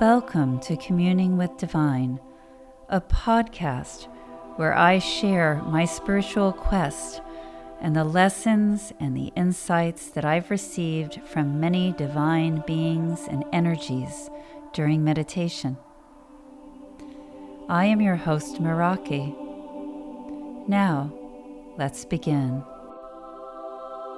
Welcome to Communing with Divine, a podcast where I share my spiritual quest and the lessons and the insights that I've received from many divine beings and energies during meditation. I am your host, Meraki. Now, let's begin.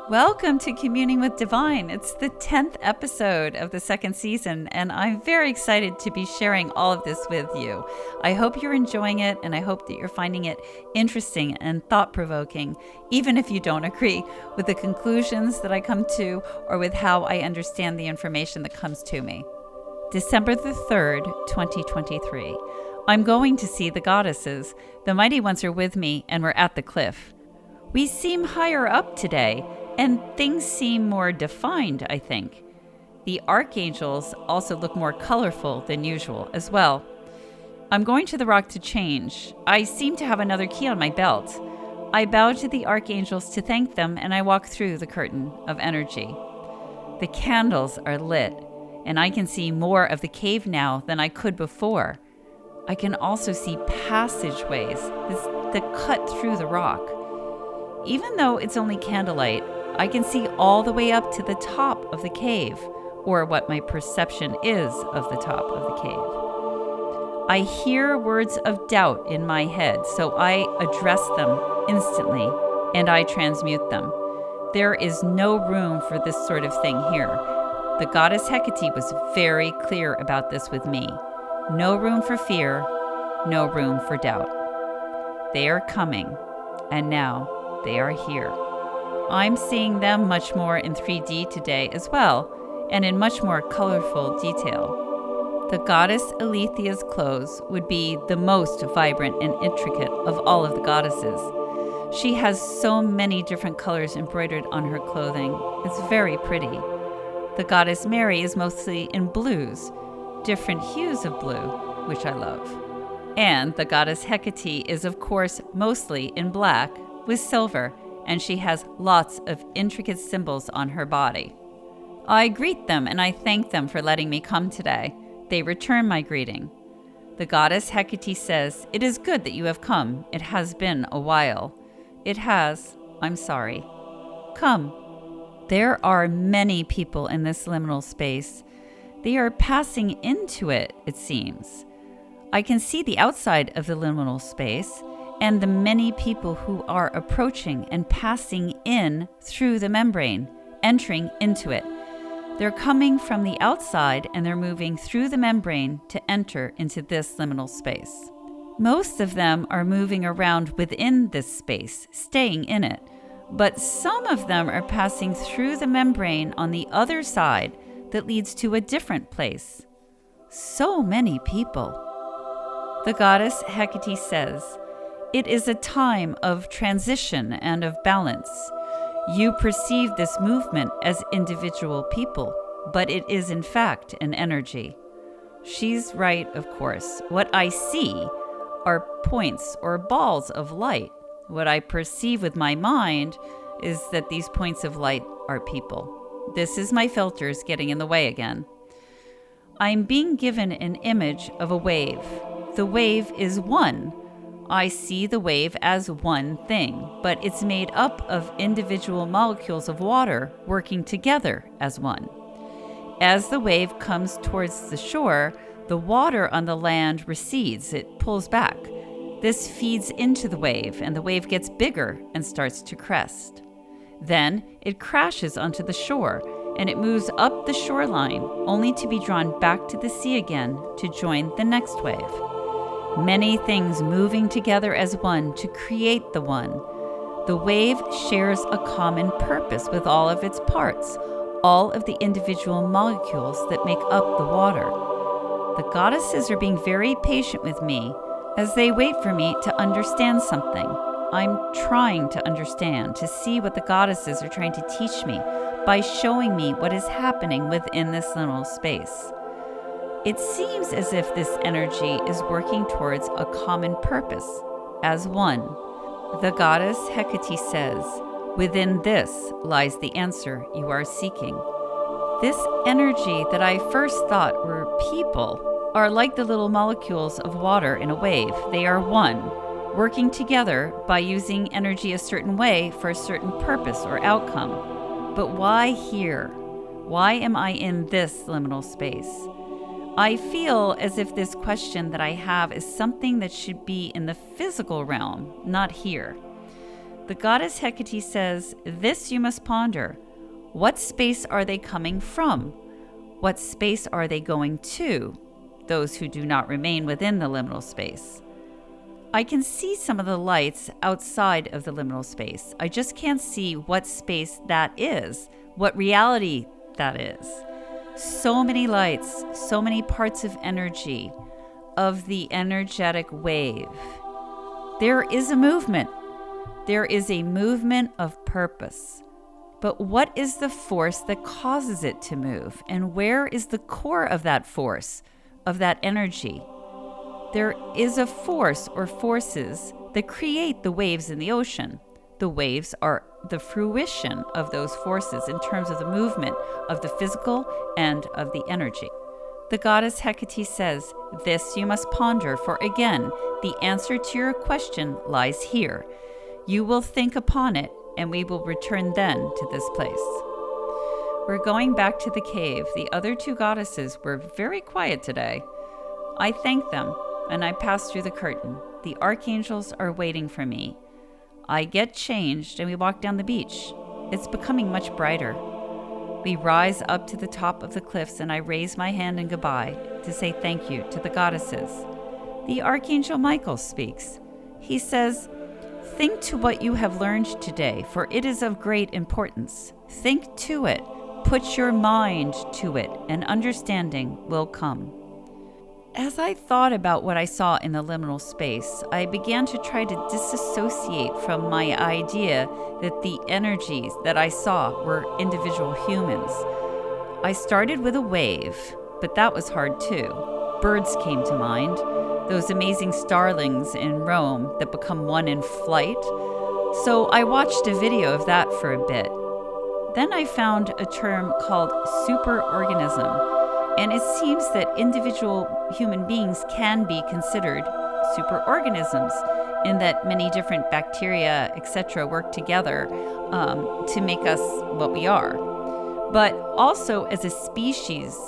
Welcome to Communing with Divine. It's the 10th episode of the second season, and I'm very excited to be sharing all of this with you. I hope you're enjoying it, and I hope that you're finding it interesting and thought-provoking, even if you don't agree with the conclusions that I come to or with how I understand the information that comes to me. December the 3rd, 2023. I'm going to see the goddesses. The mighty ones are with me, and we're at the cliff. We seem higher up today, and things seem more defined, I think. The archangels also look more colorful than usual as well. I'm going to the rock to change. I seem to have another key on my belt. I bow to the archangels to thank them, and I walk through the curtain of energy. The candles are lit, and I can see more of the cave now than I could before. I can also see passageways that cut through the rock. Even though it's only candlelight, I can see all the way up to the top of the cave, or what my perception is of the top of the cave. I hear words of doubt in my head, so I address them instantly, and I transmute them. There is no room for this sort of thing here. The goddess Hecate was very clear about this with me. No room for fear, no room for doubt. They are coming, and now they are here. I'm seeing them much more in 3D today as well, and in much more colorful detail. The goddess Alethea's clothes would be the most vibrant and intricate of all of the goddesses. She has so many different colors embroidered on her clothing. It's very pretty. The goddess Mary is mostly in blues, different hues of blue, which I love. And the goddess Hecate is, of course, mostly in black with silver, and she has lots of intricate symbols on her body. I greet them and I thank them for letting me come today. They return my greeting. The goddess Hecate says, "It is good that you have come. It has been a while." It has. I'm sorry. Come. There are many people in this liminal space. They are passing into it, it seems. I can see the outside of the liminal space and the many people who are approaching and passing in through the membrane, entering into it. They're coming from the outside and they're moving through the membrane to enter into this liminal space. Most of them are moving around within this space, staying in it, but some of them are passing through the membrane on the other side that leads to a different place. So many people. The goddess Hecate says, "It is a time of transition and of balance. You perceive this movement as individual people, but it is in fact an energy." She's right, of course. What I see are points or balls of light. What I perceive with my mind is that these points of light are people. This is my filters getting in the way again. I'm being given an image of a wave. The wave is one. I see the wave as one thing, but it's made up of individual molecules of water working together as one. As the wave comes towards the shore, the water on the land recedes, it pulls back. This feeds into the wave, and the wave gets bigger and starts to crest. Then it crashes onto the shore, and it moves up the shoreline, only to be drawn back to the sea again to join the next wave. Many things moving together as one to create the one. The wave shares a common purpose with all of its parts, all of the individual molecules that make up the water. The goddesses are being very patient with me as they wait for me to understand something. I'm trying to understand, to see what the goddesses are trying to teach me by showing me what is happening within this liminal space. It seems as if this energy is working towards a common purpose, as one. The goddess Hecate says, "Within this lies the answer you are seeking." This energy that I first thought were people are like the little molecules of water in a wave. They are one, working together by using energy a certain way for a certain purpose or outcome. But why here? Why am I in this liminal space? I feel as if this question that I have is something that should be in the physical realm, not here. The goddess Hecate says, this you must ponder. What space are they coming from? What space are they going to? Those who do not remain within the liminal space. I can see some of the lights outside of the liminal space. I just can't see what space that is, what reality that is. So many lights, so many parts of energy, of the energetic wave. There is a movement. There is a movement of purpose. But what is the force that causes it to move? And where is the core of that force, of that energy? There is a force or forces that create the waves in the ocean. The waves are the fruition of those forces in terms of the movement of the physical and of the energy. The goddess Hecate says, this you must ponder, for again, the answer to your question lies here. You will think upon it, and we will return then to this place. We're going back to the cave. The other two goddesses were very quiet today. I thank them, and I pass through the curtain. The archangels are waiting for me. I get changed, and we walk down the beach. It's becoming much brighter. We rise up to the top of the cliffs, and I raise my hand in goodbye to say thank you to the goddesses. The Archangel Michael speaks. He says, think to what you have learned today, for it is of great importance. Think to it, put your mind to it, and understanding will come. As I thought about what I saw in the liminal space, I began to try to disassociate from my idea that the energies that I saw were individual humans. I started with a wave, but that was hard too. Birds came to mind, those amazing starlings in Rome that become one in flight. So I watched a video of that for a bit. Then I found a term called superorganism. And it seems that individual human beings can be considered superorganisms in that many different bacteria, etc., work together to make us what we are. But also as a species,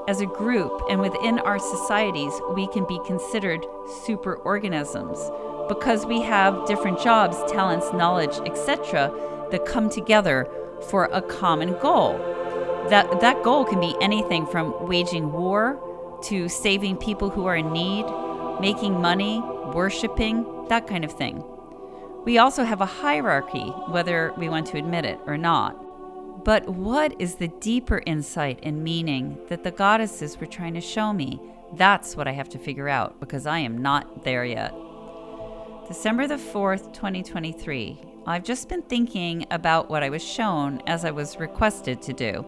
as a group, and within our societies, we can be considered superorganisms because we have different jobs, talents, knowledge, etc., that come together for a common goal. That goal can be anything from waging war to saving people who are in need, making money, worshiping, that kind of thing. We also have a hierarchy, whether we want to admit it or not. But what is the deeper insight and meaning that the goddesses were trying to show me? That's what I have to figure out, because I am not there yet. December the 4th, 2023. I've just been thinking about what I was shown as I was requested to do.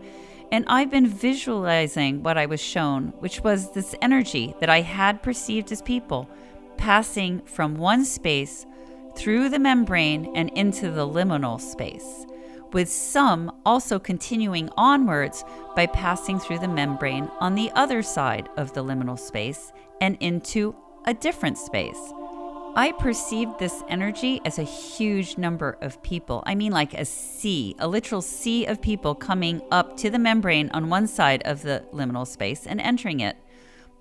And I've been visualizing what I was shown, which was this energy that I had perceived as people passing from one space through the membrane and into the liminal space, with some also continuing onwards by passing through the membrane on the other side of the liminal space and into a different space. I perceived this energy as a huge number of people. I mean like a sea, a literal sea of people coming up to the membrane on one side of the liminal space and entering it.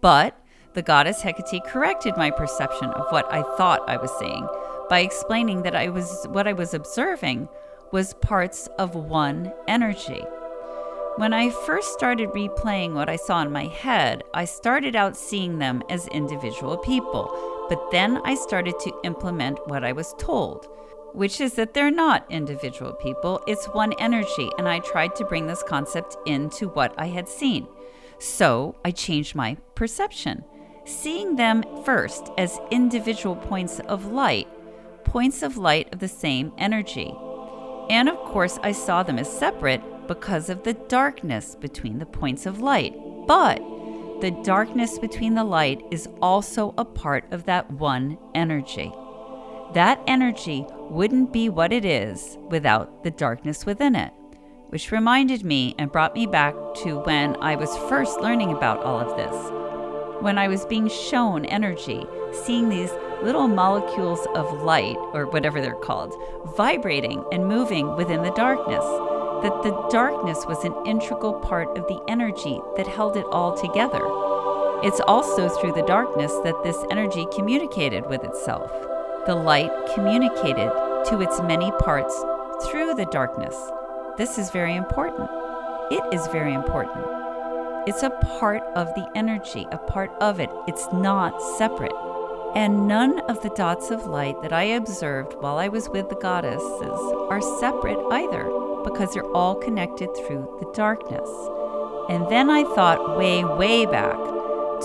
But the goddess Hecate corrected my perception of what I thought I was seeing by explaining that what I was observing was parts of one energy. When I first started replaying what I saw in my head, I started out seeing them as individual people. But then I started to implement what I was told, which is that they're not individual people, it's one energy, and I tried to bring this concept into what I had seen. So I changed my perception, seeing them first as individual points of light of the same energy. And of course, I saw them as separate because of the darkness between the points of light. But the darkness between the light is also a part of that one energy. That energy wouldn't be what it is without the darkness within it, which reminded me and brought me back to when I was first learning about all of this. when I was being shown energy, seeing these little molecules of light, or whatever they're called, vibrating and moving within the darkness, that the darkness was an integral part of the energy that held it all together. It's also through the darkness that this energy communicated with itself. The light communicated to its many parts through the darkness. This is very important. It is very important. It's a part of the energy, a part of it. It's not separate. And none of the dots of light that I observed while I was with the goddesses are separate either, because they're all connected through the darkness. And then I thought way, way back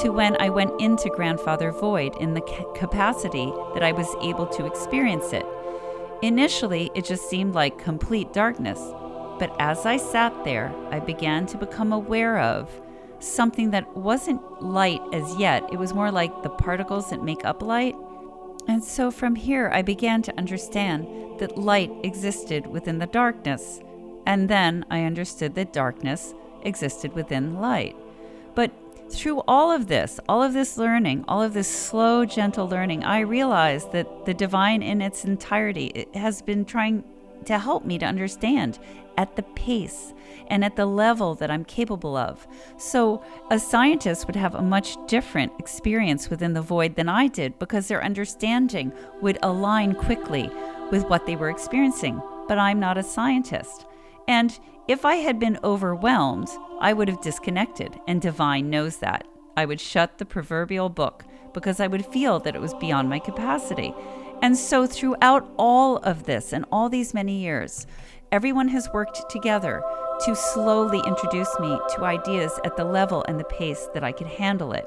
to when I went into Grandfather Void in the capacity that I was able to experience it. Initially, it just seemed like complete darkness. But as I sat there, I began to become aware of something that wasn't light as yet. It was more like the particles that make up light. And so from here, I began to understand that light existed within the darkness. And then I understood that darkness existed within light. But through all of this learning, all of this slow, gentle learning, I realized that the divine in its entirety has been trying to help me to understand at the pace and at the level that I'm capable of. So a scientist would have a much different experience within the void than I did, because their understanding would align quickly with what they were experiencing. But I'm not a scientist. And if I had been overwhelmed, I would have disconnected, and divine knows that. I would shut the proverbial book because I would feel that it was beyond my capacity. And so throughout all of this and all these many years, everyone has worked together to slowly introduce me to ideas at the level and the pace that I could handle it.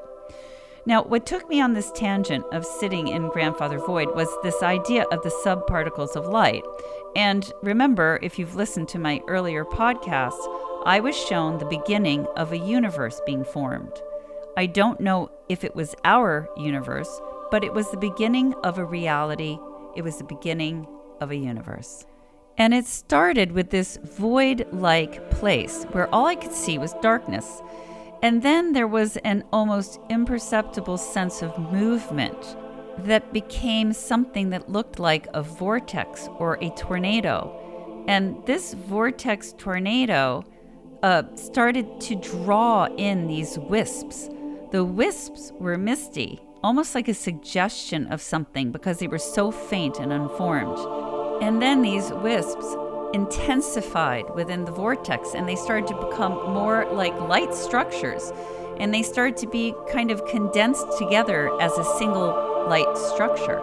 Now, what took me on this tangent of sitting in Grandfather Void was this idea of the subparticles of light. And remember, if you've listened to my earlier podcasts, I was shown the beginning of a universe being formed. I don't know if it was our universe, but it was the beginning of a reality. It was the beginning of a universe. And it started with this void-like place where all I could see was darkness. And then there was an almost imperceptible sense of movement that became something that looked like a vortex or a tornado. And this vortex tornado started to draw in these wisps. The wisps were misty, almost like a suggestion of something because they were so faint and unformed. And then these wisps intensified within the vortex, and they started to become more like light structures, and they started to be kind of condensed together as a single light structure.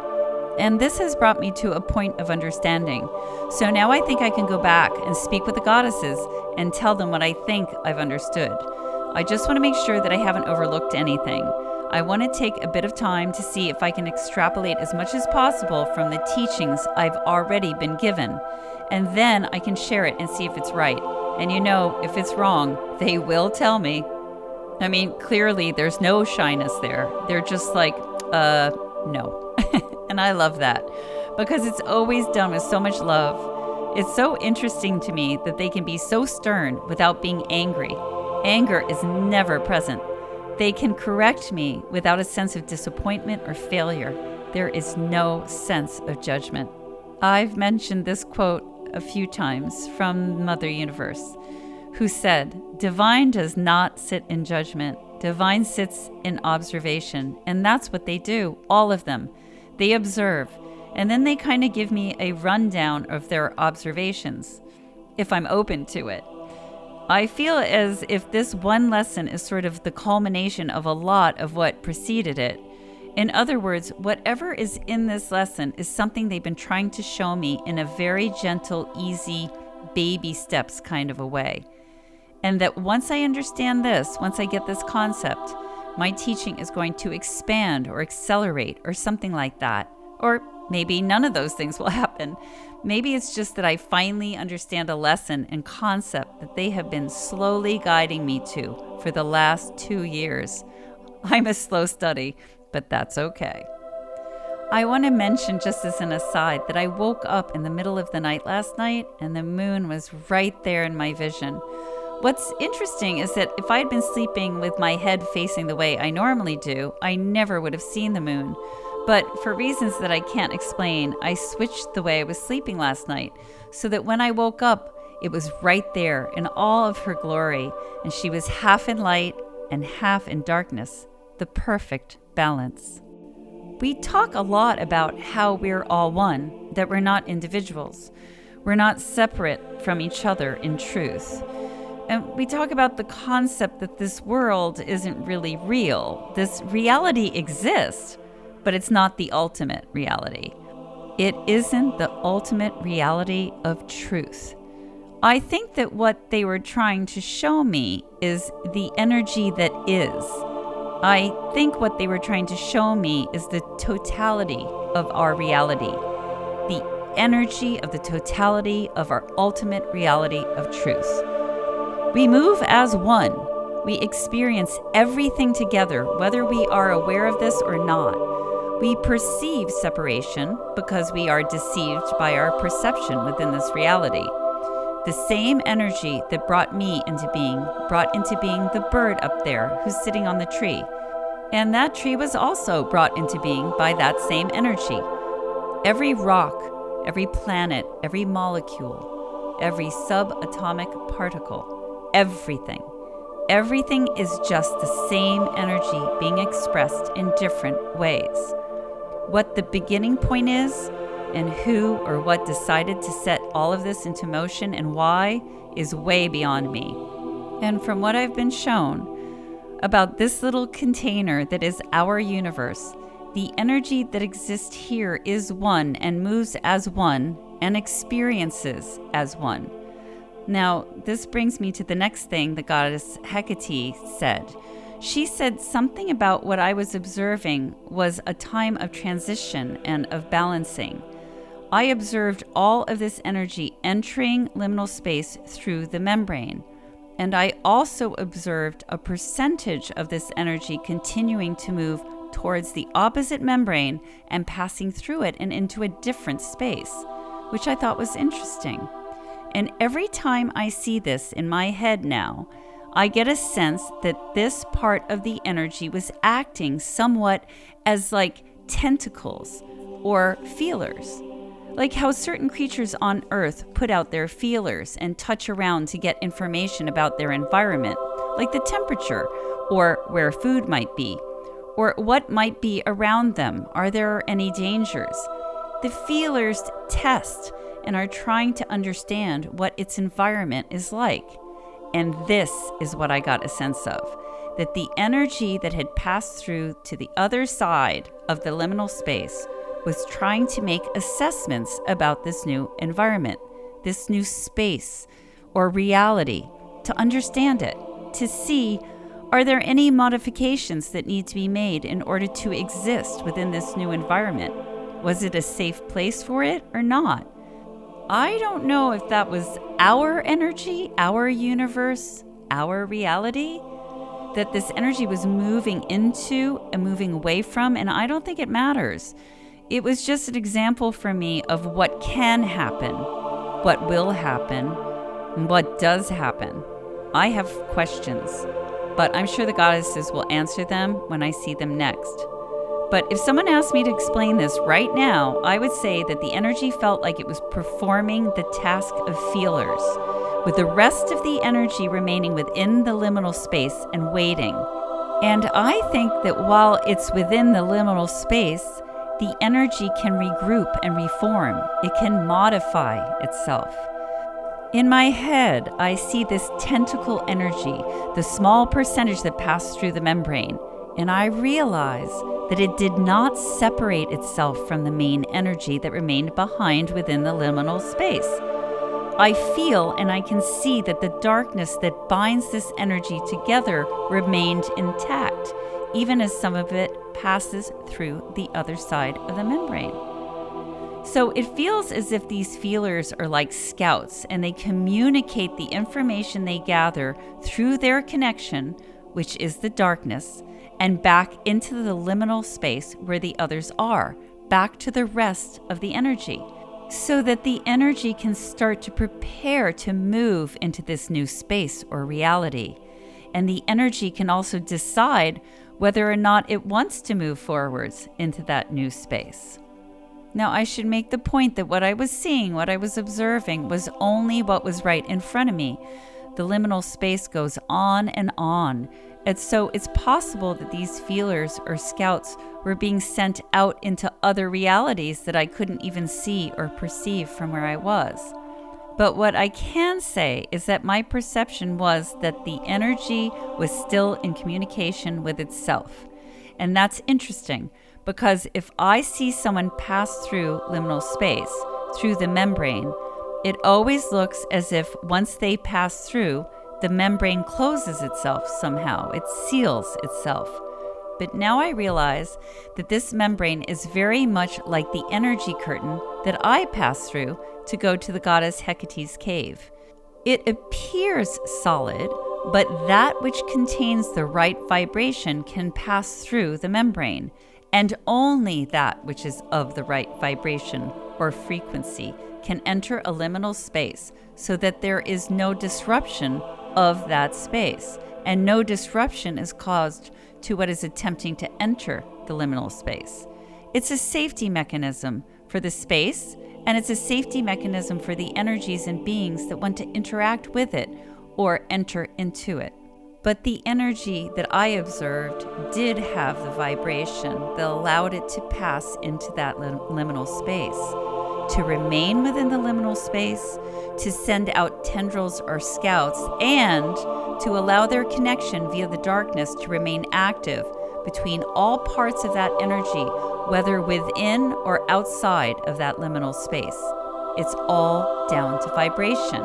And this has brought me to a point of understanding. So now I think I can go back and speak with the goddesses and tell them what I think I've understood. I just want to make sure that I haven't overlooked anything. I want to take a bit of time to see if I can extrapolate as much as possible from the teachings I've already been given. And then I can share it and see if it's right. And if it's wrong, they will tell me. I mean, clearly there's no shyness there. They're just like, no. And I love that because it's always done with so much love. It's so interesting to me that they can be so stern without being angry. Anger is never present. They can correct me without a sense of disappointment or failure. There is no sense of judgment. I've mentioned this quote a few times from Mother Universe, who said, "Divine does not sit in judgment. Divine sits in observation." And that's what they do, all of them. They observe, and then they kind of give me a rundown of their observations, if I'm open to it. I feel as if this one lesson is sort of the culmination of a lot of what preceded it. In other words, whatever is in this lesson is something they've been trying to show me in a very gentle, easy, baby steps kind of a way. And that once I understand this, once I get this concept, my teaching is going to expand or accelerate or something like that. Or maybe none of those things will happen. Maybe it's just that I finally understand a lesson and concept that they have been slowly guiding me to for the last 2 years. I'm a slow study, but that's okay. I want to mention, just as an aside, that I woke up in the middle of the night last night and the moon was right there in my vision. What's interesting is that if I'd been sleeping with my head facing the way I normally do, I never would have seen the moon. But for reasons that I can't explain, I switched the way I was sleeping last night so that when I woke up, it was right there in all of her glory, and she was half in light and half in darkness, the perfect balance. We talk a lot about how we're all one, that we're not individuals. We're not separate from each other in truth. And we talk about the concept that this world isn't really real. This reality exists, but it's not the ultimate reality. It isn't the ultimate reality of truth. I think that what they were trying to show me is the energy that is. I think what they were trying to show me is the totality of our reality, the energy of the totality of our ultimate reality of truth. We move as one. We experience everything together, whether we are aware of this or not. We perceive separation because we are deceived by our perception within this reality. The same energy that brought me into being brought into being the bird up there who's sitting on the tree. And that tree was also brought into being by that same energy. Every rock, every planet, every molecule, every subatomic particle, everything is just the same energy being expressed in different ways. What the beginning point is, and who or what decided to set all of this into motion and why, is way beyond me. And from what I've been shown about this little container that is our universe, the energy that exists here is one and moves as one and experiences as one. Now, this brings me to the next thing the goddess Hecate said. She said something about what I was observing was a time of transition and of balancing. I observed all of this energy entering liminal space through the membrane, and I also observed a percentage of this energy continuing to move towards the opposite membrane and passing through it and into a different space, which I thought was interesting. And every time I see this in my head now, I get a sense that this part of the energy was acting somewhat as like tentacles or feelers. Like how certain creatures on Earth put out their feelers and touch around to get information about their environment, like the temperature or where food might be, or what might be around them. Are there any dangers? The feelers test and are trying to understand what its environment is like. And this is what I got a sense of, that the energy that had passed through to the other side of the liminal space was trying to make assessments about this new environment, this new space or reality, to understand it, to see, are there any modifications that need to be made in order to exist within this new environment? Was it a safe place for it or not? I don't know if that was our energy, our universe, our reality, that this energy was moving into and moving away from, and I don't think it matters. It was just an example for me of what can happen, what will happen, and what does happen. I have questions, but I'm sure the goddesses will answer them when I see them next. But if someone asked me to explain this right now, I would say that the energy felt like it was performing the task of feelers, with the rest of the energy remaining within the liminal space and waiting. And I think that while it's within the liminal space, the energy can regroup and reform. It can modify itself. In my head, I see this tentacle energy, the small percentage that passed through the membrane, and I realize that it did not separate itself from the main energy that remained behind within the liminal space. I feel and I can see that the darkness that binds this energy together remained intact, even as some of it passes through the other side of the membrane. So it feels as if these feelers are like scouts, and they communicate the information they gather through their connection, which is the darkness, and back into the liminal space where the others are, back to the rest of the energy. so that the energy can start to prepare to move into this new space or reality. And the energy can also decide whether or not it wants to move forwards into that new space. Now, I should make the point that what I was seeing, what I was observing, was only what was right in front of me. The liminal space goes on, and so it's possible that these feelers or scouts were being sent out into other realities that I couldn't even see or perceive from where I was. But what I can say is that my perception was that the energy was still in communication with itself. And that's interesting, because if I see someone pass through liminal space, through the membrane, it always looks as if once they pass through, the membrane closes itself somehow. It seals itself. But now I realize that this membrane is very much like the energy curtain that I pass through to go to the goddess Hecate's cave. It appears solid, but that which contains the right vibration can pass through the membrane, and only that which is of the right vibration or frequency can enter a liminal space, so that there is no disruption of that space, and no disruption is caused to what is attempting to enter the liminal space. It's a safety mechanism for the space, and it's a safety mechanism for the energies and beings that want to interact with it or enter into it. But the energy that I observed did have the vibration that allowed it to pass into that liminal space, to remain within the liminal space, to send out tendrils or scouts, and to allow their connection via the darkness to remain active between all parts of that energy, whether within or outside of that liminal space. It's all down to vibration.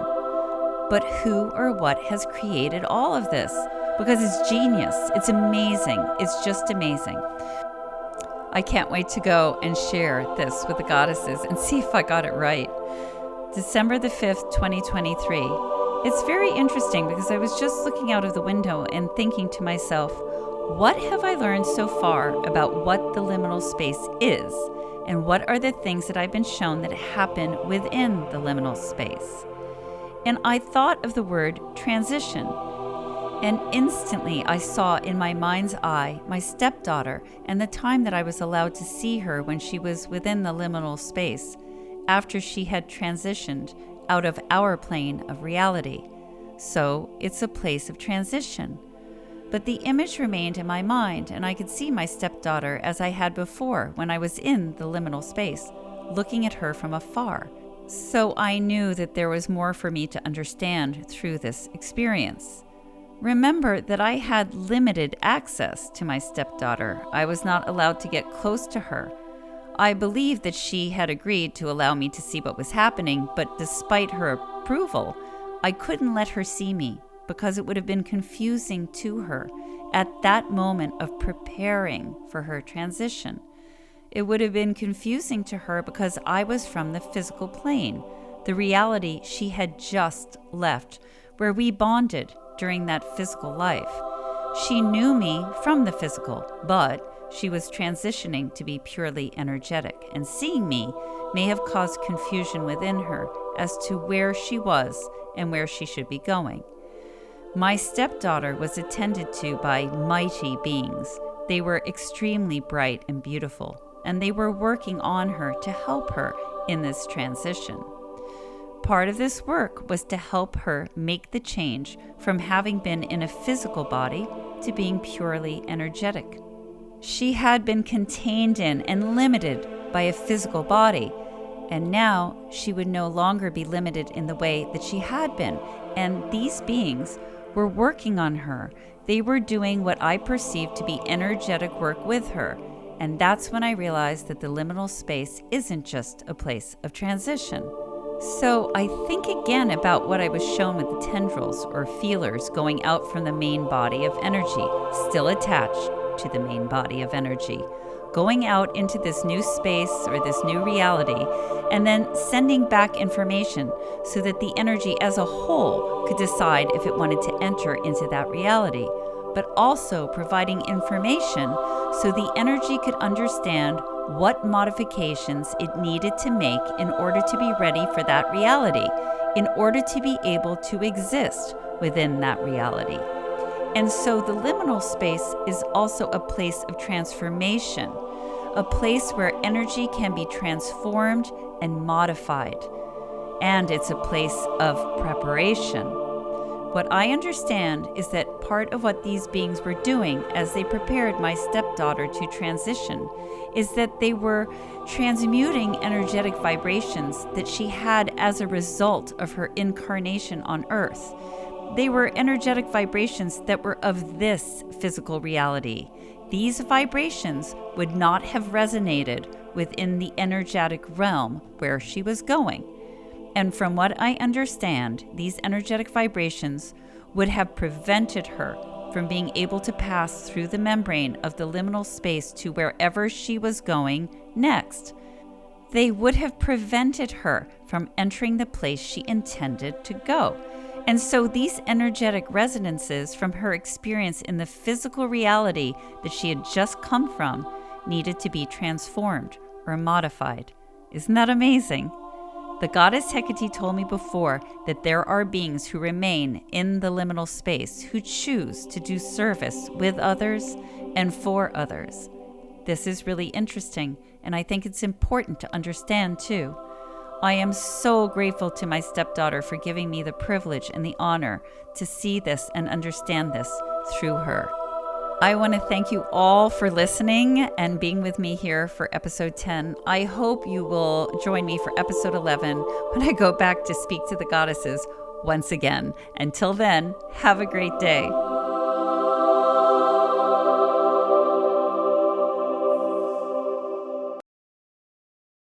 But who or what has created all of this? Because it's genius. It's amazing. It's just amazing. I can't wait to go and share this with the goddesses and see if I got it right. December the 5th, 2023. It's very interesting because I was just looking out of the window and thinking to myself, what have I learned so far about what the liminal space is? And what are the things that I've been shown that happen within the liminal space? And I thought of the word transition. And instantly I saw in my mind's eye my stepdaughter and the time that I was allowed to see her when she was within the liminal space after she had transitioned out of our plane of reality. So it's a place of transition. But the image remained in my mind, and I could see my stepdaughter as I had before when I was in the liminal space, looking at her from afar. So I knew that there was more for me to understand through this experience. Remember that I had limited access to my stepdaughter. I was not allowed to get close to her. I believed that she had agreed to allow me to see what was happening, but despite her approval, I couldn't let her see me because it would have been confusing to her at that moment of preparing for her transition. It would have been confusing to her because I was from the physical plane, the reality she had just left, where we bonded during that physical life. She knew me from the physical, but she was transitioning to be purely energetic, and seeing me may have caused confusion within her as to where she was and where she should be going. My stepdaughter was attended to by mighty beings. They were extremely bright and beautiful, and they were working on her to help her in this transition. Part of this work was to help her make the change from having been in a physical body to being purely energetic. She had been contained in and limited by a physical body, and now she would no longer be limited in the way that she had been, and these beings were working on her. They were doing what I perceived to be energetic work with her, and that's when I realized that the liminal space isn't just a place of transition. So I think again about what I was shown with the tendrils or feelers going out from the main body of energy, still attached to the main body of energy, going out into this new space or this new reality, and then sending back information so that the energy as a whole could decide if it wanted to enter into that reality, but also providing information so the energy could understand what modifications it needed to make in order to be ready for that reality, in order to be able to exist within that reality. And so the liminal space is also a place of transformation, a place where energy can be transformed and modified. And it's a place of preparation. What I understand is that part of what these beings were doing as they prepared my stepdaughter to transition is that they were transmuting energetic vibrations that she had as a result of her incarnation on Earth. They were energetic vibrations that were of this physical reality. These vibrations would not have resonated within the energetic realm where she was going. And from what I understand, these energetic vibrations would have prevented her from being able to pass through the membrane of the liminal space to wherever she was going next. They would have prevented her from entering the place she intended to go. And so these energetic resonances from her experience in the physical reality that she had just come from needed to be transformed or modified. Isn't that amazing? The goddess Hecate told me before that there are beings who remain in the liminal space who choose to do service with others and for others. This is really interesting, and I think it's important to understand too. I am so grateful to my stepdaughter for giving me the privilege and the honor to see this and understand this through her. I want to thank you all for listening and being with me here for episode 10. I hope you will join me for episode 11 when I go back to speak to the goddesses once again. Until then, have a great day.